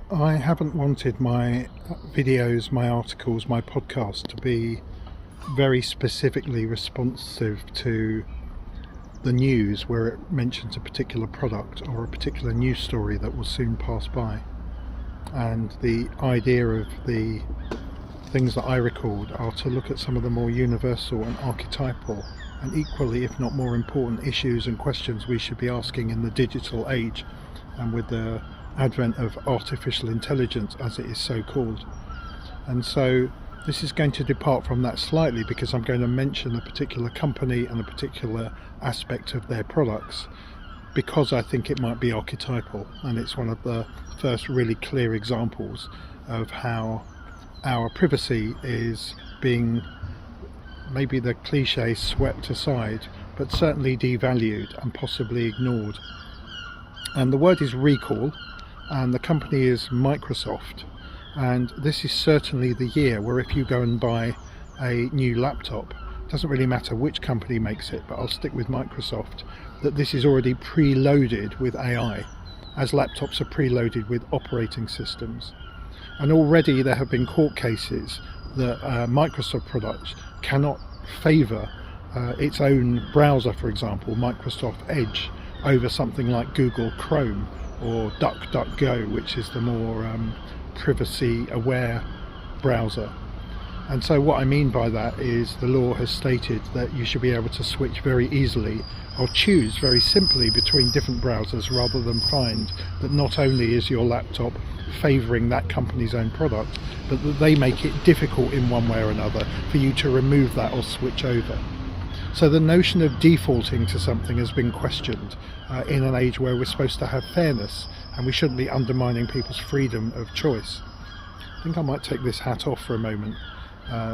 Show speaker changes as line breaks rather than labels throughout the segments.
I haven't wanted my videos, my articles, my podcast to be very specifically responsive to the news where it mentions a particular product or a particular news story that will soon pass by. And the idea of the things that I record are to look at some of the more universal and archetypal and equally, if not more important, issues and questions we should be asking in the digital age and with the advent of artificial intelligence, as it is so called. And so this is going to depart from that slightly, because I'm going to mention a particular company and a particular aspect of their products because I think it might be archetypal, and it's one of the first really clear examples of how our privacy is being, maybe the cliche, swept aside, but certainly devalued and possibly ignored. And the word is recall, and the company is Microsoft. And this is certainly the year where if you go and buy a new laptop, it doesn't really matter which company makes it, but I'll stick with Microsoft, that this is already preloaded with AI, as laptops are preloaded with operating systems. And already there have been court cases that Microsoft products cannot favour its own browser, for example, Microsoft Edge, over something like Google Chrome or DuckDuckGo, which is the more privacy aware browser. And so what I mean by that is the law has stated that you should be able to switch very easily or choose very simply between different browsers, rather than find that not only is your laptop favouring that company's own product, but that they make it difficult in one way or another for you to remove that or switch over. So the notion of defaulting to something has been questioned in an age where we're supposed to have fairness and we shouldn't be undermining people's freedom of choice. I think I might take this hat off for a moment,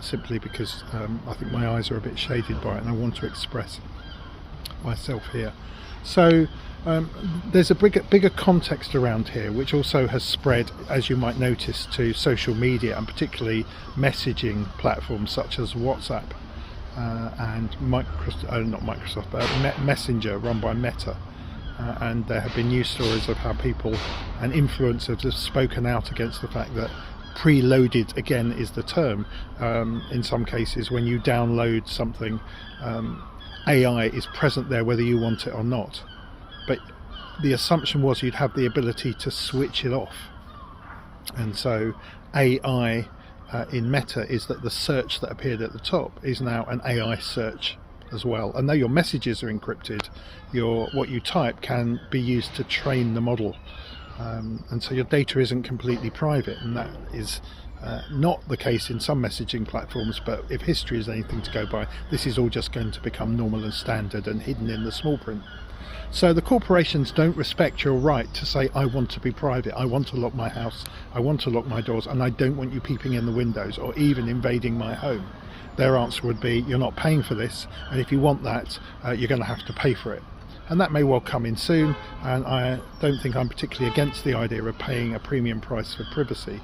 simply because I think my eyes are a bit shaded by it and I want to express myself here. So there's a bigger context around here, which also has spread, as you might notice, to social media, and particularly messaging platforms such as WhatsApp and Messenger, run by Meta. And there have been news stories of how people and influencers have spoken out against the fact that preloaded, again, is the term. In some cases, when you download something, AI is present there whether you want it or not. But the assumption was you'd have the ability to switch it off. And so AI in Meta is that the search that appeared at the top is now an AI search as well. And though your messages are encrypted, what you type can be used to train the model. And so your data isn't completely private, and that is not the case in some messaging platforms, but if history is anything to go by, this is all just going to become normal and standard and hidden in the small print. So the corporations don't respect your right to say, I want to be private, I want to lock my house, I want to lock my doors, and I don't want you peeping in the windows or even invading my home. Their answer would be, you're not paying for this, and if you want that, you're going to have to pay for it. And that may well come in soon, and I don't think I'm particularly against the idea of paying a premium price for privacy,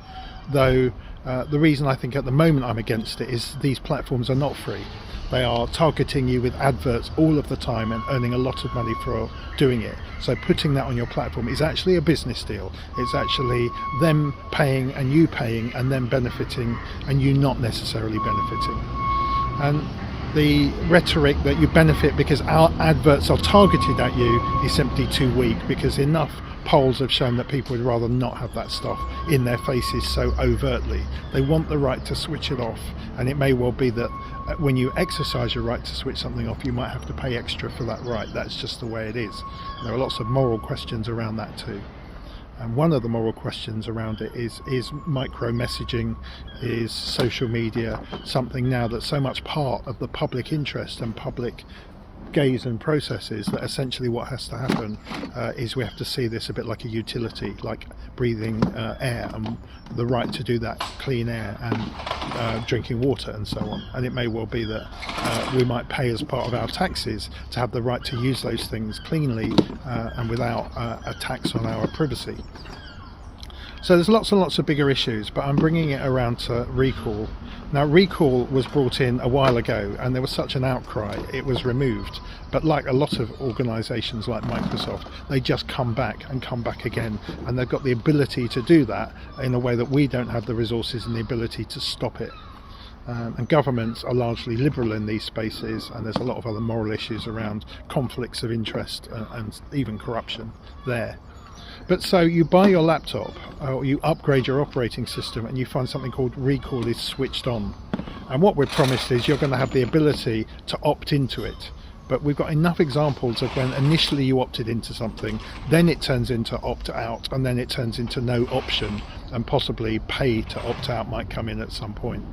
though the reason I think at the moment I'm against it is these platforms are not free. They are targeting you with adverts all of the time and earning a lot of money for doing it. So putting that on your platform is actually a business deal. It's actually them paying and you paying and them benefiting and you not necessarily benefiting. And the rhetoric that you benefit because our adverts are targeted at you is simply too weak, because enough polls have shown that people would rather not have that stuff in their faces so overtly. They want the right to switch it off, and it may well be that when you exercise your right to switch something off, you might have to pay extra for that right. That's just the way it is. And there are lots of moral questions around that too. And one of the moral questions around it is micro messaging, is social media something now that's so much part of the public interest and public gaze and processes that essentially what has to happen is we have to see this a bit like a utility, like breathing air and the right to do that, clean air and drinking water and so on. And it may well be that we might pay as part of our taxes to have the right to use those things cleanly and without a tax on our privacy. So there's lots and lots of bigger issues, but I'm bringing it around to recall. Now, recall was brought in a while ago and there was such an outcry, it was removed. But like a lot of organisations like Microsoft, they just come back and come back again, and they've got the ability to do that in a way that we don't have the resources and the ability to stop it. And governments are largely liberal in these spaces, and there's a lot of other moral issues around conflicts of interest and even corruption there. But so you buy your laptop or you upgrade your operating system and you find something called recall is switched on, and what we're promised is you're going to have the ability to opt into it. But we've got enough examples of when initially you opted into something, then it turns into opt out, and then it turns into no option, and possibly pay to opt out might come in at some point.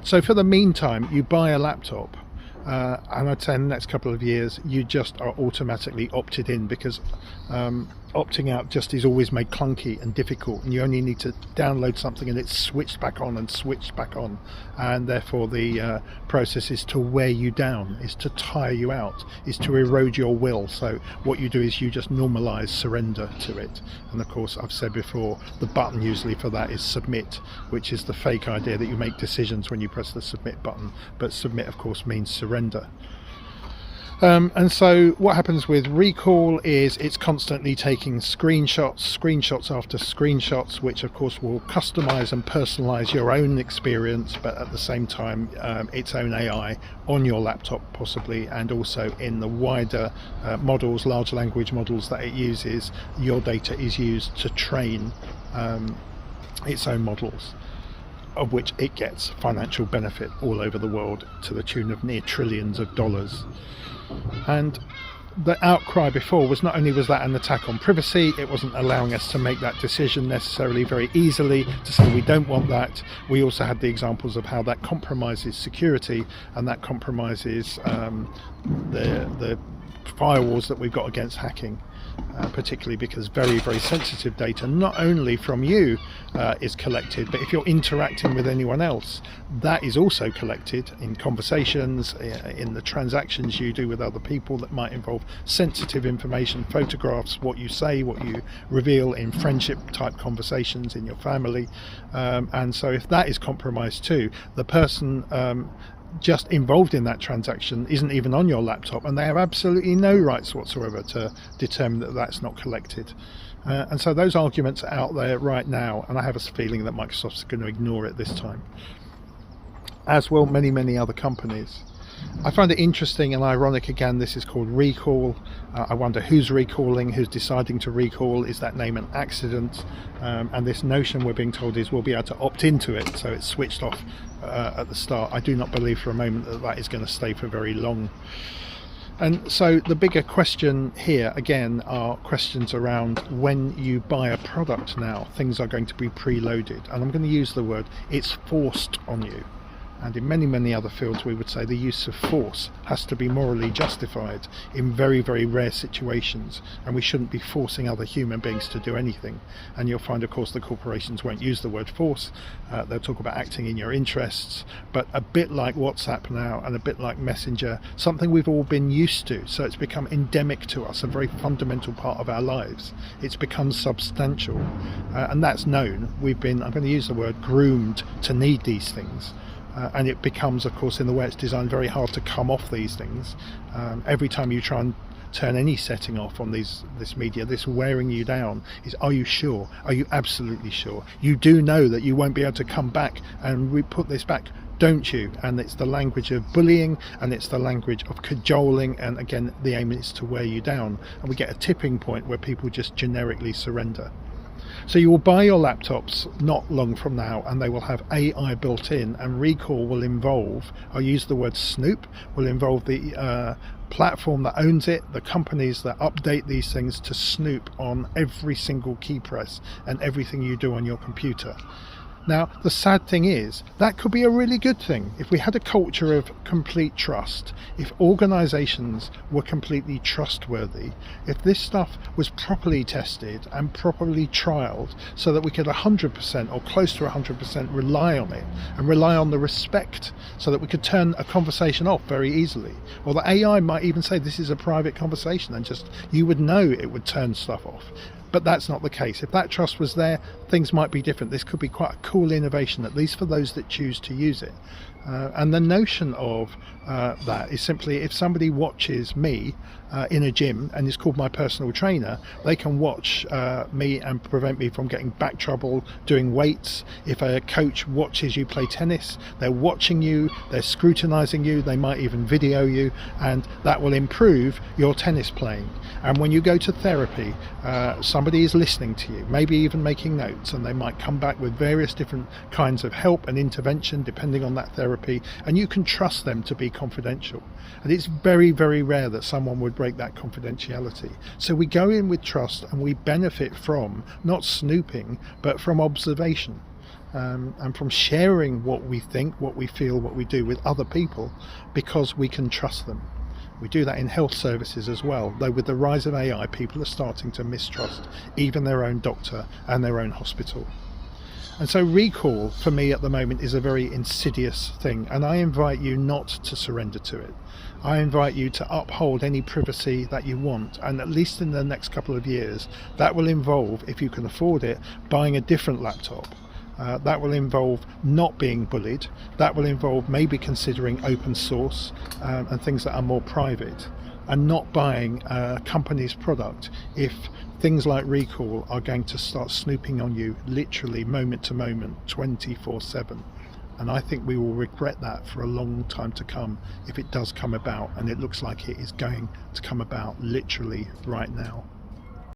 So for the meantime, you buy a laptop, and I'd say in the next couple of years you just are automatically opted in, because opting out just is always made clunky and difficult, and you only need to download something and it's switched back on and switched back on, and therefore the process is to wear you down, is to tire you out, is to erode your will. So what you do is you just normalize surrender to it, and of course I've said before the button usually for that is submit, which is the fake idea that you make decisions when you press the submit button, but submit of course means surrender. And so what happens with recall is it's constantly taking screenshots after screenshots, which of course will customize and personalize your own experience, but at the same time its own AI on your laptop possibly, and also in the wider models, large language models that it uses, your data is used to train its own models, of which it gets financial benefit all over the world to the tune of near trillions of dollars. And the outcry before was not only was that an attack on privacy, it wasn't allowing us to make that decision necessarily very easily to say we don't want that. We also had the examples of how that compromises security, and that compromises the firewalls that we've got against hacking. Particularly because very, very sensitive data, not only from you is collected, but if you're interacting with anyone else, that is also collected in conversations, in the transactions you do with other people that might involve sensitive information, photographs, what you say, what you reveal in friendship type conversations in your family. And so if that is compromised too, the person just involved in that transaction isn't even on your laptop, and they have absolutely no rights whatsoever to determine that that's not collected. And so those arguments are out there right now, and I have a feeling that Microsoft's going to ignore it this time, as will many, many other companies. I find it interesting and ironic, again, this is called recall. I wonder who's recalling, who's deciding to recall, is that name an accident? And this notion we're being told is we'll be able to opt into it, so it's switched off at the start. I do not believe for a moment that that is going to stay for very long. And so the bigger question here again are questions around when you buy a product now, things are going to be preloaded, and I'm going to use the word it's forced on you. And in many, many other fields we would say the use of force has to be morally justified in very, very rare situations, and we shouldn't be forcing other human beings to do anything. And you'll find of course the corporations won't use the word force, they'll talk about acting in your interests, but a bit like WhatsApp now and a bit like Messenger, something we've all been used to, so it's become endemic to us, a very fundamental part of our lives. It's become substantial, and that's known. We've been, I'm going to use the word, groomed to need these things. And it becomes, of course, in the way it's designed, very hard to come off these things. Every time you try and turn any setting off on this media, this wearing you down is, are you sure? Are you absolutely sure? You do know that you won't be able to come back and put this back, don't you? And it's the language of bullying, and it's the language of cajoling, and again the aim is to wear you down, and we get a tipping point where people just generically surrender. So you will buy your laptops not long from now, and they will have AI built in, and recall will involve, I'll use the word snoop, will involve the platform that owns it, the companies that update these things, to snoop on every single key press and everything you do on your computer. Now, the sad thing is, that could be a really good thing. If we had a culture of complete trust, if organisations were completely trustworthy, if this stuff was properly tested and properly trialled so that we could 100% or close to 100% rely on it, and rely on the respect so that we could turn a conversation off very easily. Or the AI might even say this is a private conversation, and just, you would know it would turn stuff off. But that's not the case. If that trust was there, things might be different. This could be quite a cool innovation, at least for those that choose to use it. And the notion of that is simply, if somebody watches me in a gym and is called my personal trainer, they can watch me and prevent me from getting back trouble doing weights. If a coach watches you play tennis, they're watching you, they're scrutinizing you, they might even video you, and that will improve your tennis playing. And when you go to therapy, somebody is listening to you, maybe even making notes, and they might come back with various different kinds of help and intervention depending on that therapy, and you can trust them to be confidential. And it's very, very rare that someone would break that confidentiality. So we go in with trust, and we benefit from not snooping, but from observation. And from sharing what we think, what we feel, what we do with other people, because we can trust them. We do that in health services as well, though with the rise of AI, people are starting to mistrust even their own doctor and their own hospital. And so recall for me at the moment is a very insidious thing, and I invite you not to surrender to it. I invite you to uphold any privacy that you want, and at least in the next couple of years, that will involve, if you can afford it, buying a different laptop. That will involve not being bullied. That will involve maybe considering open source and things that are more private, and not buying a company's product if things like recall are going to start snooping on you literally moment to moment, 24/7. And I think we will regret that for a long time to come if it does come about, and it looks like it is going to come about literally right now.